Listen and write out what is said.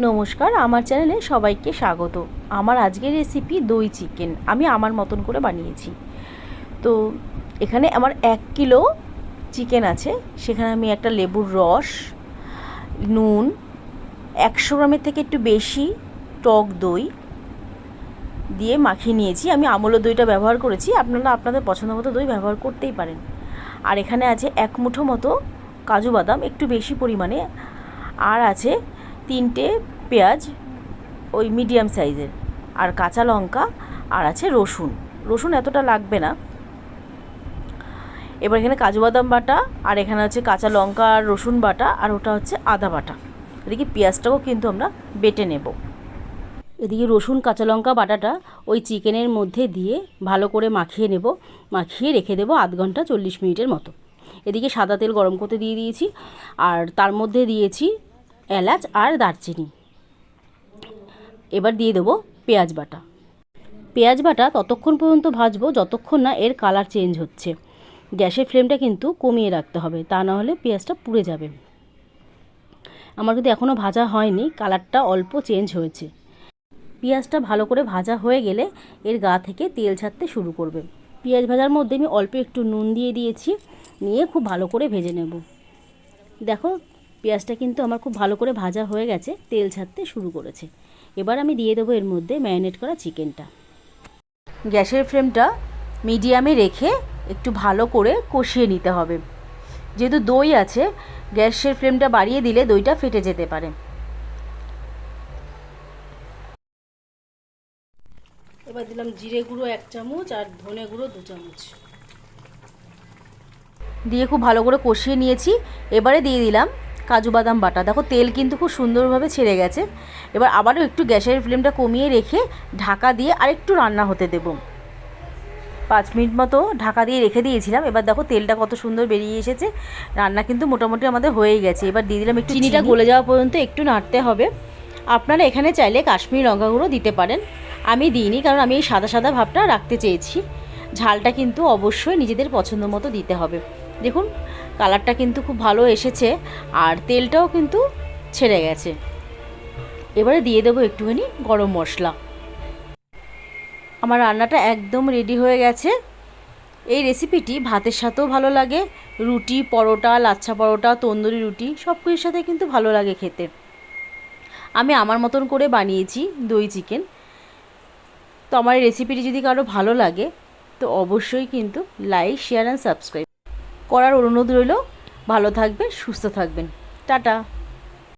নমস্কার, আমার চ্যানেলে সবাইকে স্বাগত। আমার আজকের রেসিপি দই চিকেন আমি আমার মতন করে বানিয়েছি। তো এখানে আমার 1 কিলো চিকেন আছে, সেখানে আমি একটা লেবুর রস, নুন, 100 গ্রামের থেকে একটু বেশি টক দই দিয়ে মাখিয়ে নিয়েছি। আমি আমুলের দইটা ব্যবহার করেছি, আপনারা আপনাদের পছন্দ মতো দই ব্যবহার করতেই পারেন। আর এখানে আছে 1 মুঠো মতো কাজু বাদাম একটু বেশি পরিমাণে, আর আছে 3টে পেঁয়াজ ওই মিডিয়াম সাইজের, আর কাঁচা লঙ্কা, আর আছে রসুন এতটা লাগবে না। এবার এখানে কাজু বাদাম বাটা, আর এখানে হচ্ছে কাঁচা লঙ্কা আর রসুন বাটা, আর ওটা হচ্ছে আদা বাটা। এদিকে পেঁয়াজটাও কিন্তু আমরা বেটে নেব। এদিকে রসুন কাঁচা লঙ্কা বাটাটা ওই চিকেনের মধ্যে দিয়ে ভালো করে মাখিয়ে নেব, মাখিয়ে রেখে দেবো আধ ঘন্টা 40 মিনিটের মতো। এদিকে সাদা তেল গরম করতে দিয়ে দিয়েছি, আর তার মধ্যে দিয়েছি এলাচ আর দারচিনি। এবার দিয়ে দেবো পেঁয়াজ বাটা। পেঁয়াজ বাটা ততক্ষণ পর্যন্ত ভাজবো যতক্ষণ না এর কালার চেঞ্জ হচ্ছে। গ্যাসের ফ্লেমটা কিন্তু কমিয়ে রাখতে হবে, তা না হলে পেঁয়াজটা পুড়ে যাবে। আমার কিন্তু এখনও ভাজা হয়নি, কালারটা অল্প চেঞ্জ হয়েছে। পেঁয়াজটা ভালো করে ভাজা হয়ে গেলে এর গা থেকে তেল ছাড়তে শুরু করবে। পেঁয়াজ ভাজার মধ্যে আমি অল্প একটু নুন দিয়ে দিয়েছি, নিয়ে খুব ভালো করে ভেজে নেব। দেখো পেঁয়াজটা কিন্তু আমার খুব ভালো করে ভাজা হয়ে গেছে, তেল ছাড়তে শুরু করেছে। এবার আমি দিয়ে দেবো এর মধ্যে ম্যারিনেট করা চিকেনটা। গ্যাসের ফ্লেমটা মিডিয়ামে রেখে একটু ভালো করে কষিয়ে নিতে হবে। যেহেতু দই আছে, গ্যাসের ফ্লেমটা বাড়িয়ে দিলে দইটা ফেটে যেতে পারে। এবার দিলাম জিরে গুঁড়ো 1 চামচ আর ধনে গুঁড়ো 2 চামচ দিয়ে খুব ভালো করে কষিয়ে নিয়েছি। এবারে দিয়ে দিলাম কাজু বাদাম বাটা। দেখো তেল কিন্তু খুব সুন্দরভাবে ছেড়ে গেছে। এবার আবারও একটু গ্যাসের ফ্লেমটা কমিয়ে রেখে ঢাকা দিয়ে আরেকটু রান্না হতে দেব। 5 মিনিট মতো ঢাকা দিয়ে রেখে দিয়েছিলাম। এবার দেখো তেলটা কত সুন্দর বেরিয়ে এসেছে, রান্না কিন্তু মোটামুটি আমাদের হয়েই গেছে। এবার দিয়ে দিলাম একটু চিনিটা গলে যাওয়া পর্যন্ত একটু নাড়তে হবে। আপনারা এখানে চাইলে কাশ্মীরি লঙ্কা গুঁড়ো দিতে পারেন, আমি দিইনি কারণ আমি এই সাদা সাদা ভাবটা রাখতে চেয়েছি। ঝালটা কিন্তু অবশ্যই নিজেদের পছন্দ মতো দিতে হবে। দেখুন কালারটা কিন্তু খুব ভালো এসেছে, আর তেলটাও কিন্তু ছেড়ে গেছে। এবারে দিয়ে দেবো একটুখানি গরম মশলা। আমার রান্নাটা একদম রেডি হয়ে গেছে। এই রেসিপিটি ভাতের সাথেও ভালো লাগে, রুটি, পরোটা, লাচ্ছা পরোটা, তন্দুরি রুটি সব কিছুর সাথে কিন্তু ভালো লাগে খেতে। আমি আমার মতন করে বানিয়েছি দই চিকেন। তো আমার এই রেসিপিটি যদি কারো ভালো লাগে তো অবশ্যই কিন্তু লাইক, শেয়ার অ্যান্ড সাবস্ক্রাইব করার অনুরোধ রইল। ভালো থাকবেন, সুস্থ থাকবেন, টাটা।